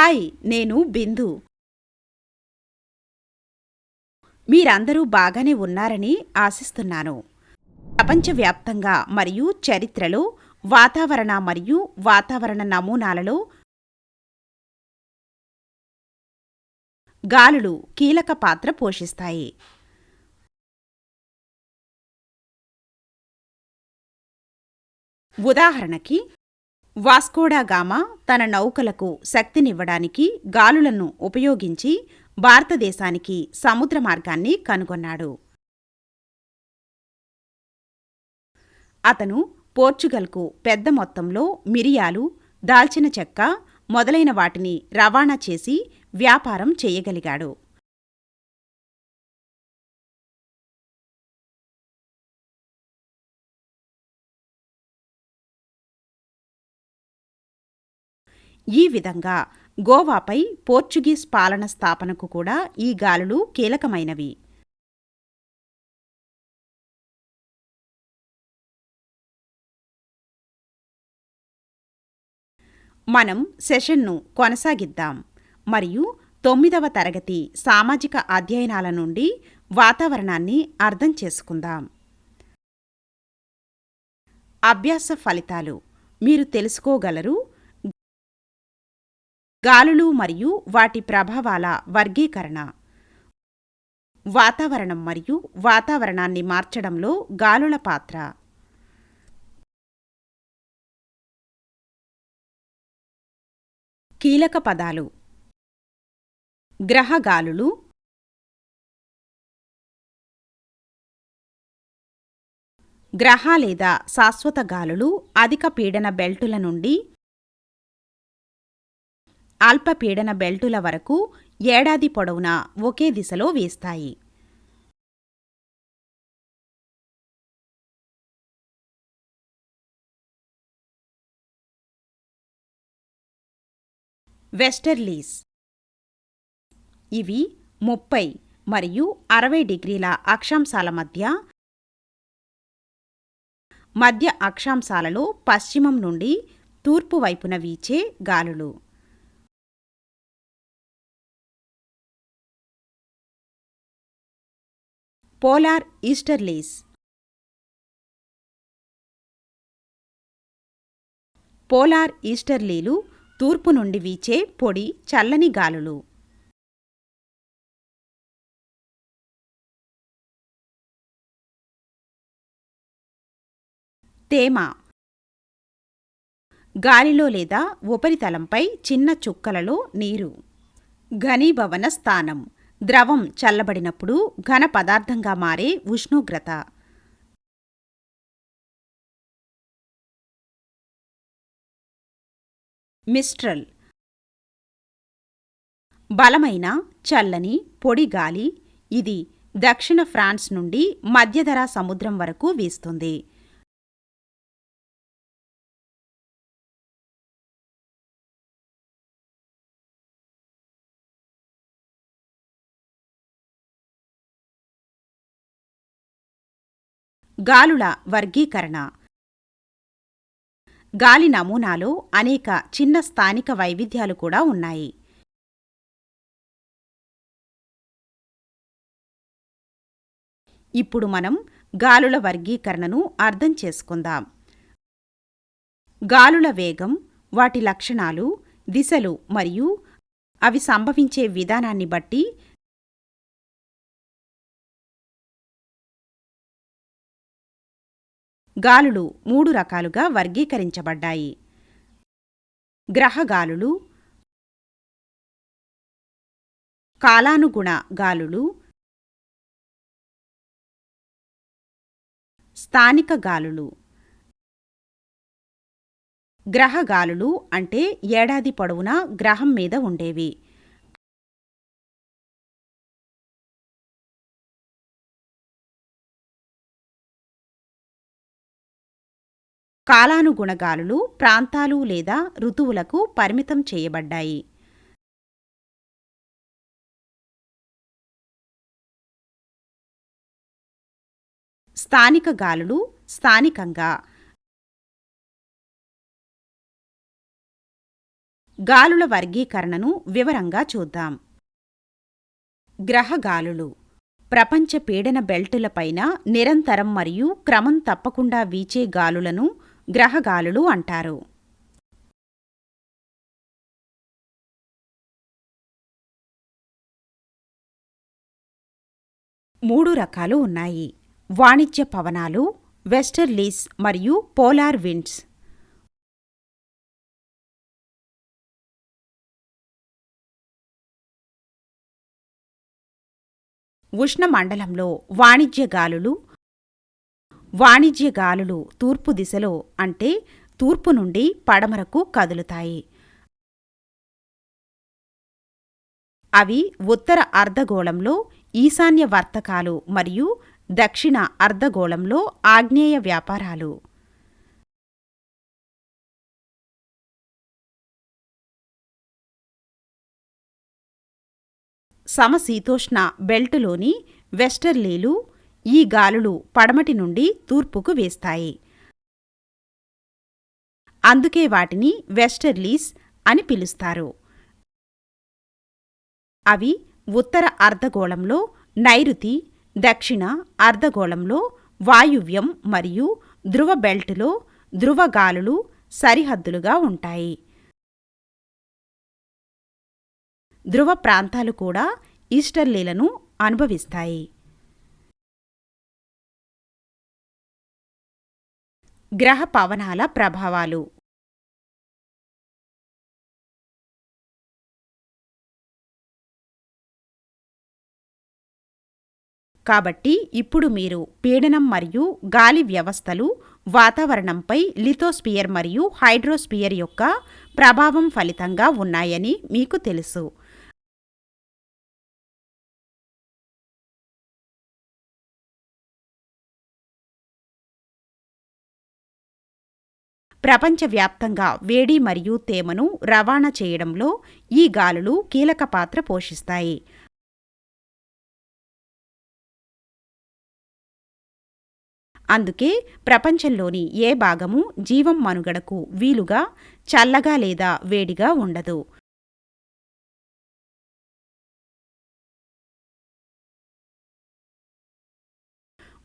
Hi, నేను బిందు. మీరందరూ బాగానే ఉన్నారని ఆశిస్తున్నాను. ప్రపంచవ్యాప్తంగా మరియు చరిత్రలో వాతావరణ మరియు వాతావరణ నమూనాలలో గాలులు కీలక పాత్ర పోషిస్తాయి. ఉదాహరణకి, వాస్కోడా గామా తన నౌకలకు శక్తినివ్వడానికి గాలులను ఉపయోగించి భారతదేశానికి సముద్ర మార్గాన్ని కనుగొన్నాడు. అతను పోర్చుగల్కు పెద్ద మొత్తంలో మిరియాలు, దాల్చిన చెక్క మొదలైన వాటిని రవాణా చేసి వ్యాపారం చేయగలిగాడు. ఈ విధంగా గోవాపై పోర్చుగీస్ పాలన స్థాపనకు కూడా ఈ గాలులు కీలకమైనవి. మనం సెషన్ను కొనసాగిద్దాం మరియు 9వ తరగతి సామాజిక అధ్యయనాల నుండి వాతావరణాన్ని అర్థం చేసుకుందాం. అభ్యాస ఫలితాలు మీరు తెలుసుకోగలరు. గాలులు మరియు వాటి ప్రభావాల వర్గీకరణ. వాతావరణం మరియు వాతావరణాన్ని మార్చడంలో గాలుల పాత్ర. కీలక పదాలు: గ్రహ గాలులు, గ్రహ లేదా శాశ్వత గాలులు అధిక పీడన బెల్టుల నుండి అల్పపీడన బెల్టుల వరకు ఏడాది పొడవునా ఒకే దిశలో వీస్తాయి. వెస్టర్లీస్ ఇవి 30 మరియు 60 డిగ్రీల అక్షాంశాల మధ్య అక్షాంశాలలో పశ్చిమం నుండి తూర్పు వైపున వీచే గాలులు. Polar easterlies. పోలార్ ఈస్టర్లీలు తూర్పు నుండి వీచే పొడి చల్లని గాలులు. తేమ గాలిలో లేదా ఉపరితలంపై చిన్న చుక్కలలో నీరు. ఘనీభవన స్థానం ద్రవం చల్లబడినప్పుడు ఘన పదార్థంగా మారే ఉష్ణోగ్రత. మిస్ట్రల్ బలమైన చల్లని పొడి గాలి. ఇది దక్షిణ ఫ్రాన్స్ నుండి మధ్యధరా సముద్రం వరకు వీస్తుంది. గాలుల వర్గీకరణ. గాలి నమూనాలో అనేక చిన్న స్థానిక వైవిధ్యాలు కూడా ఉన్నాయి. ఇప్పుడు మనం గాలుల వర్గీకరణను అర్థం చేసుకుందాం. గాలుల వేగం, వాటి లక్షణాలు, దిశలు మరియు అవి సంభవించే విధానాన్ని బట్టి గాలులు 3 రకాలుగా వర్గీకరించబడ్డాయి: గ్రహ గాలులు, కాలానుగుణ గాలులు, స్థానిక గాలులు. గ్రహ గాలులు అంటే ఏడాది పొడవునా గ్రహం మీద ఉండేవి. కాలానుగుణ గాలులు ప్రాంతాలు లేదా ఋతువులకు పరిమితం చేయబడ్డాయి. స్థానిక గాలులు స్థానికంగా గాలుల వర్గీకరణను వివరంగా చూద్దాం. గ్రహగాలులు ప్రపంచ పీడన బెల్టులపైన నిరంతరం మరియు క్రమం తప్పకుండా వీచే గాలులను గ్రహగాలులు అంటారు. మూడు రకాలు ఉన్నాయి: వాణిజ్య పవనాలు, వెస్టర్లీస్ మరియు పోలార్ విండ్స్. ఉష్ణమండలంలో వాణిజ్య గాలులు తూర్పు దిశలో అంటే తూర్పు నుండి పడమరకు కదులుతాయి. అవి ఉత్తర అర్ధగోళంలో ఈశాన్య వర్తకాలు మరియు దక్షిణ అర్ధగోళంలో ఆగ్నేయ వ్యాపారాలు. సమశీతోష్ణ బెల్టులోని వెస్టర్లీలు ఈ గాలులు పడమటి నుండి తూర్పుకు వేస్తాయి. అందుకే వాటిని వెస్టర్లీస్ అని పిలుస్తారు. అవి ఉత్తర అర్ధగోళంలో నైరుతి, దక్షిణ అర్ధగోళంలో వాయువ్యం మరియు ధ్రువ బెల్టులో ధ్రువగాలులు సరిహద్దులుగా ఉంటాయి. ధ్రువ ప్రాంతాలు కూడా ఈస్టర్లీలను అనుభవిస్తాయి. గ్రహ పవనాల ప్రభావాలు. కాబట్టి ఇప్పుడు మీరు పీడనం మరియు గాలి వ్యవస్థలు వాతావరణంపై లిథోస్పియర్ మరియు హైడ్రోస్పియర్ యొక్క ప్రభావం ఫలితంగా ఉన్నాయని మీకు తెలుసు. ప్రపంచవ్యాప్తంగా వేడి మరియు తేమను రవాణా చేయడంలో ఈ గాలులు కీలక పాత్ర పోషిస్తాయి. అందుకే ప్రపంచంలోని ఏ భాగము జీవం మనుగడకు వీలుగా చల్లగా లేదా వేడిగా ఉండదు.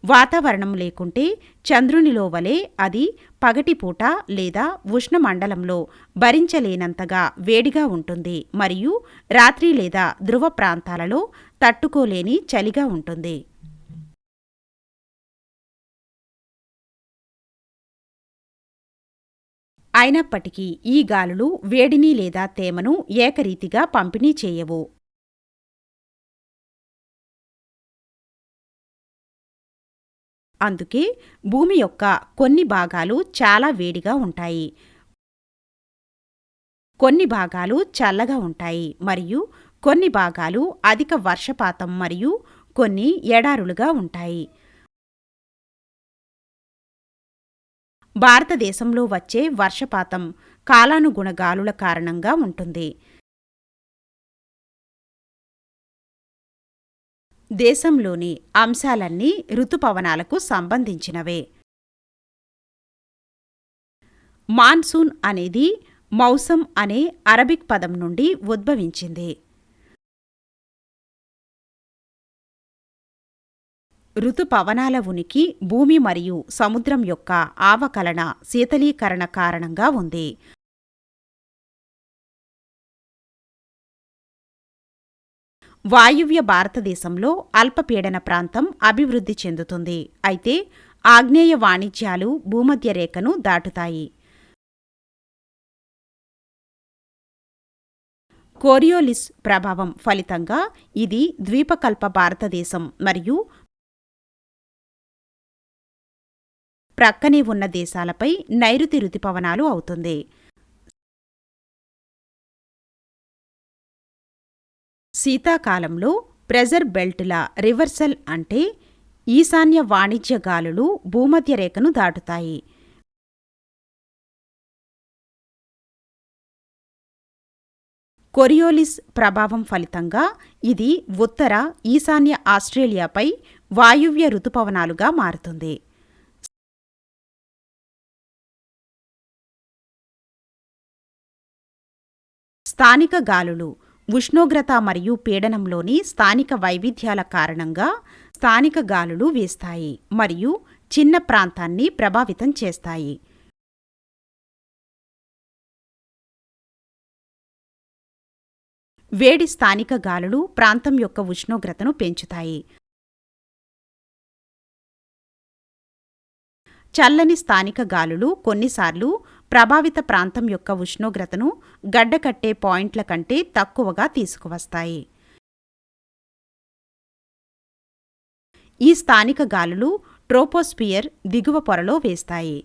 వాతావరణం లేకుంటే చంద్రునిలో వలె అది పగటిపూట లేదా ఉష్ణమండలంలో భరించలేనంతగా వేడిగా ఉంటుంది మరియు రాత్రి లేదా ధ్రువ ప్రాంతాలలో తట్టుకోలేని చలిగా ఉంటుంది. అయినప్పటికీ ఈ గాలులు వేడిని లేదా తేమను ఏకరీతిగా పంపిణీ చేయవు. అందుకే భూమి యొక్క కొన్ని భాగాలు చాలా వేడిగా ఉంటాయి, కొన్ని భాగాలు చల్లగా ఉంటాయి మరియు కొన్ని భాగాలు అధిక వర్షపాతం మరియు కొన్ని ఎడారులుగా ఉంటాయి. భారతదేశంలో వచ్చే వర్షపాతం కాలానుగుణ గాలుల కారణంగా ఉంటుంది. దేశంలోని అంశాలన్నీ ఋతుపవనాలకు సంబంధించినవే. మాన్సూన్ అనేది మౌసమ్ అనే అరబిక్ పదం నుండి ఉద్భవించింది. ఋతుపవనాల ఉనికి భూమి మరియు సముద్రం యొక్క ఆవకలన శీతలీకరణ కారణంగా ఉంది. వాయువ్య భారతదేశంలో అల్పపీడన ప్రాంతం అభివృద్ధి చెందుతుంది, అయితే ఆగ్నేయ వాణిజ్యాలు భూమధ్యరేఖను దాటుతాయి. కోరియోలిస్ ప్రభావం ఫలితంగా ఇది ద్వీపకల్ప భారతదేశం మరియు ప్రక్కనే ఉన్న దేశాలపై నైరుతి రుతుపవనాలు అవుతుంది. శీతాకాలంలో ప్రెజర్ బెల్టుల రివర్సల్ అంటే ఈశాన్య వాణిజ్య గాలులు భూమధ్యరేఖను దాటుతాయి. కొరియోలిస్ ప్రభావం ఫలితంగా ఇది ఉత్తర ఈశాన్య ఆస్ట్రేలియాపై వాయువ్య రుతుపవనాలుగా మారుతుంది. స్థానిక గాలులు ఉష్ణోగ్రత మరియు పీడనంలోని స్థానిక వైవిధ్యాల కారణంగా స్థానిక గాలులు వీస్తాయి మరియు చిన్న ప్రాంతాన్ని ప్రభావితం చేస్తాయి. వేడి స్థానిక గాలులు ప్రాంతం యొక్క ఉష్ణోగ్రతను పెంచుతాయి. చల్లని స్థానిక గాలులు కొన్నిసార్లు ప్రభావిత ప్రాంతం యొక్క ఉష్ణోగ్రతను గడ్డకట్టే పాయింట్ల కంటే తక్కువగా తీసుకువస్తాయి. ఈ స్థానిక గాలులు ట్రోపోస్పియర్ దిగువ పొరలో వేస్తాయి.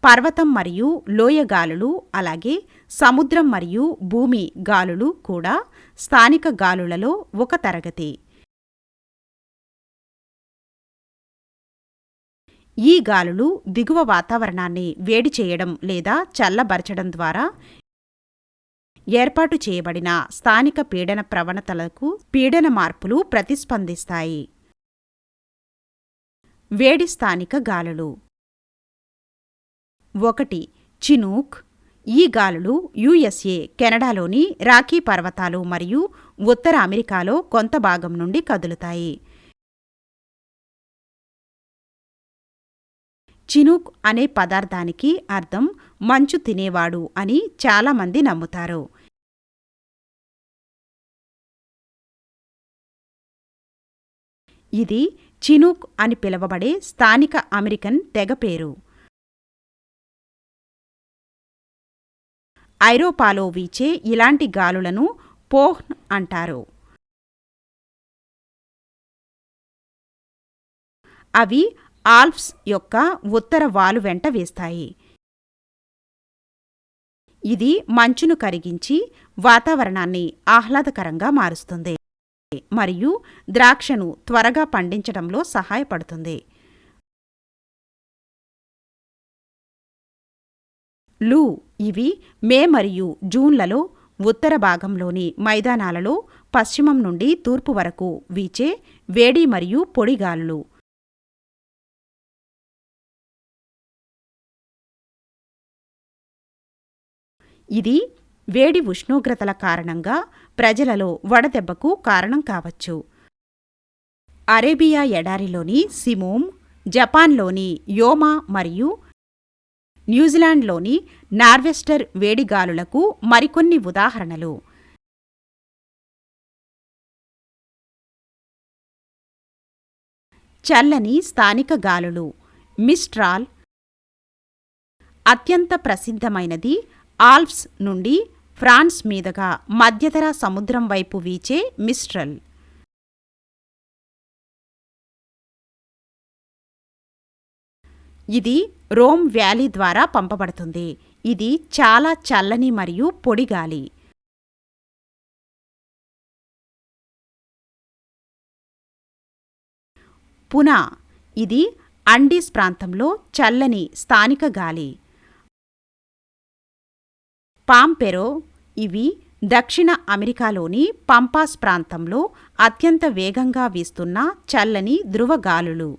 పర్వతం మరియు లోయ గాలులు అలాగే సముద్రం మరియు భూమి గాలులు కూడా స్థానిక గాలులలో ఒక తరగతి. ఈ గాలులు దిగువ వాతావరణాన్ని వేడి చేయడం లేదా చల్లబరచడం ద్వారా ఏర్పాటు చేయబడిన స్థానిక పీడన ప్రవణతలకు పీడన మార్పులు ప్రతిస్పందిస్తాయి. వేడి స్థానిక గాలులు 1. చినూక్. ఈ గాలులు యుఎస్ఏ, కెనడాలోని రాకీ పర్వతాలు మరియు ఉత్తర అమెరికాలో కొంత భాగం నుండి కదులుతాయి. చినూక్ అనే పదార్థానికి అర్థం మంచు తినేవాడు అని చాలామంది నమ్ముతారు. ఇది చినూక్ అని పిలువబడే స్థానిక అమెరికన్ తెగ పేరు. ఐరోపాలో వీచే ఇలాంటి గాలులను పోహ్న్ అంటారు. అవి ఆల్ప్స్ యొక్క ఉత్తర వాలు వెంట వేస్తాయి. ఇది మంచును కరిగించి వాతావరణాన్ని ఆహ్లాదకరంగా మారుస్తుంది మరియు ద్రాక్షను త్వరగా పండించడంలో సహాయపడుతుంది. లూ. ఇవి మే మరియు జూన్లలో ఉత్తర భాగంలోని మైదానాలలో పశ్చిమం నుండి తూర్పు వరకు వీచే వేడి మరియు పొడి గాలులు. ఇది వేడి ఉష్ణోగ్రతల కారణంగా ప్రజలలో వడదెబ్బకు కారణం కావచ్చు. అరేబియా ఎడారిలోని సిమోమ్, జపాన్లోని యోమా మరియు న్యూజిలాండ్లోని నార్వెస్టర్ వేడిగాలులకు మరికొన్ని ఉదాహరణలు. చల్లని స్థానిక గాలులు మిస్ట్రాల్. అత్యంత ప్రసిద్ధమైనది ఆల్ప్స్ నుండి ఫ్రాన్స్ మీదుగా మధ్యధరా సముద్రం వైపు వీచే మిస్ట్రల్. ఇది రోమ్ వ్యాలీ ద్వారా పంపబడుతుంది. ఇది చాలా చల్లని మరియు పొడి గాలి. పునా. ఇది అండీస్ ప్రాంతంలో చల్లని స్థానిక గాలి. పాంపెరో. ఇవి దక్షిణ అమెరికాలోని పంపాస్ ప్రాంతంలో అత్యంత వేగంగా వీస్తున్న చల్లని ధృవగాలులు.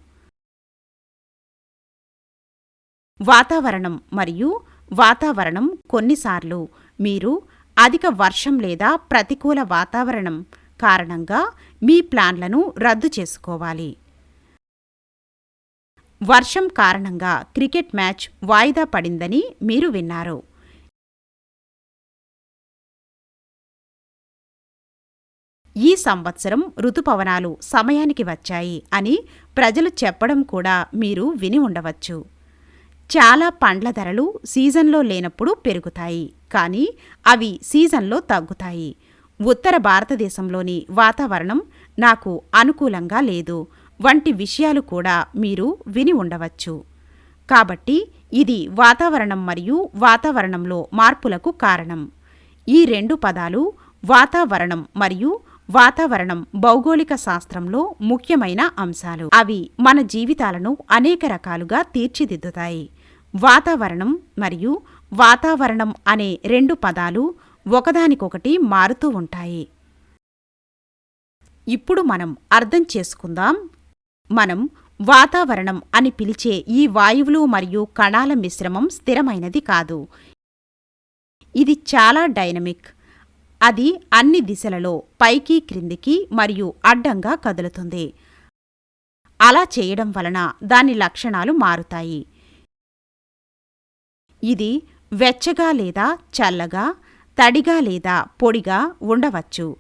వాతావరణం మరియు వాతావరణం కొన్నిసార్లు మీరు అధిక వర్షం లేదా ప్రతికూల వాతావరణం కారణంగా మీ ప్లాన్లను రద్దు చేసుకోవాలి. వర్షం కారణంగా క్రికెట్ మ్యాచ్ వాయిదా పడిందని మీరు విన్నారు. ఈ సంవత్సరం రుతుపవనాలు సమయానికి వచ్చాయి అని ప్రజలు చెప్పడం కూడా మీరు విని ఉండవచ్చు. చాలా పండ్ల ధరలు సీజన్లో లేనప్పుడు పెరుగుతాయి, కానీ అవి సీజన్లో తగ్గుతాయి. ఉత్తర భారతదేశంలోని వాతావరణం నాకు అనుకూలంగా లేదు వంటి విషయాలు కూడా మీరు విని ఉండవచ్చు. కాబట్టి ఇది వాతావరణం మరియు వాతావరణంలో మార్పులకు కారణం. ఈ రెండు పదాలు వాతావరణం మరియు వాతావరణం భౌగోళిక శాస్త్రంలో ముఖ్యమైన అంశాలు. అవి మన జీవితాలను అనేక రకాలుగా తీర్చిదిద్దుతాయి. వాతావరణం మరియు వాతావరణం అనే రెండు పదాలు ఒకదానికొకటి మారుతూ ఉంటాయి. ఇప్పుడు మనం అర్థం చేసుకుందాం. మనం వాతావరణం అని పిలిచే ఈ వాయువులు మరియు కణాల మిశ్రమం స్థిరమైనది కాదు. ఇది చాలా డైనమిక్. అది అన్ని దిశలలో పైకి క్రిందికి మరియు అడ్డంగా కదులుతుంది. అలా చేయడం వలన దాని లక్షణాలు మారుతాయి. ఇది వెచ్చగా లేదా చల్లగా, తడిగా లేదా పొడిగా ఉండవచ్చు.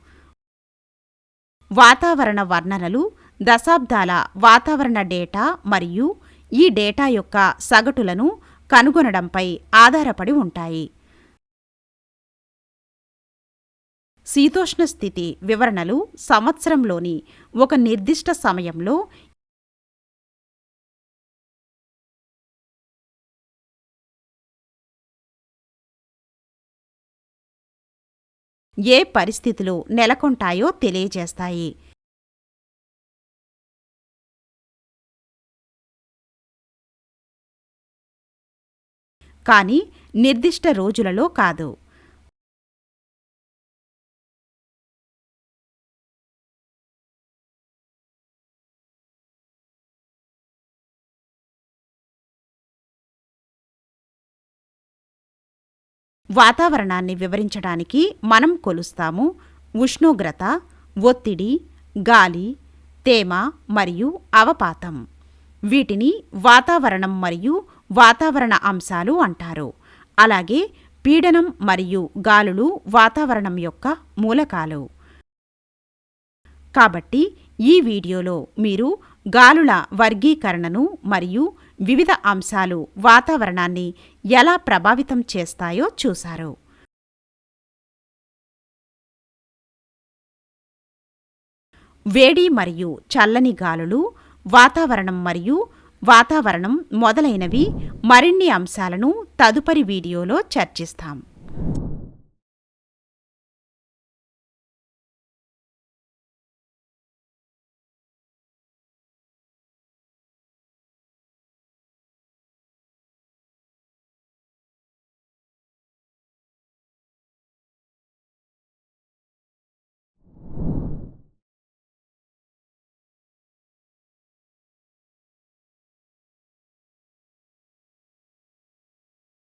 వాతావరణ వర్ణనలు దశాబ్దాల వాతావరణ డేటా మరియు ఈ డేటా యొక్క సగటులను కనుగొనడంపై ఆధారపడి ఉంటాయి. శీతోష్ణ స్థితి వివరణలు సంవత్సరంలోని ఒక నిర్దిష్ట సమయంలో ఏ పరిస్థితులు నెలకొంటాయో తెలియజేస్తాయి. కానీ నిర్దిష్ట రోజులలో కాదు. వాతావరణాన్ని వివరించడానికి మనం కొలుస్తాము ఉష్ణోగ్రత, ఒత్తిడి, గాలి, తేమ మరియు అవపాతం. వీటిని వాతావరణం మరియు వాతావరణ అంశాలు అంటారు. అలాగే పీడనం మరియు గాలులు వాతావరణం యొక్క మూలకాలు. కాబట్టి ఈ వీడియోలో మీరు గాలుల వర్గీకరణను మరియు వివిధ అంశాలు వాతావరణాన్ని ఎలా ప్రభావితం చేస్తాయో చూశారు. వేడి మరియు చల్లని గాలులు, వాతావరణం మరియు వాతావరణం మొదలైనవి మరిన్ని అంశాలను తదుపరి వీడియోలో చర్చిస్తాం.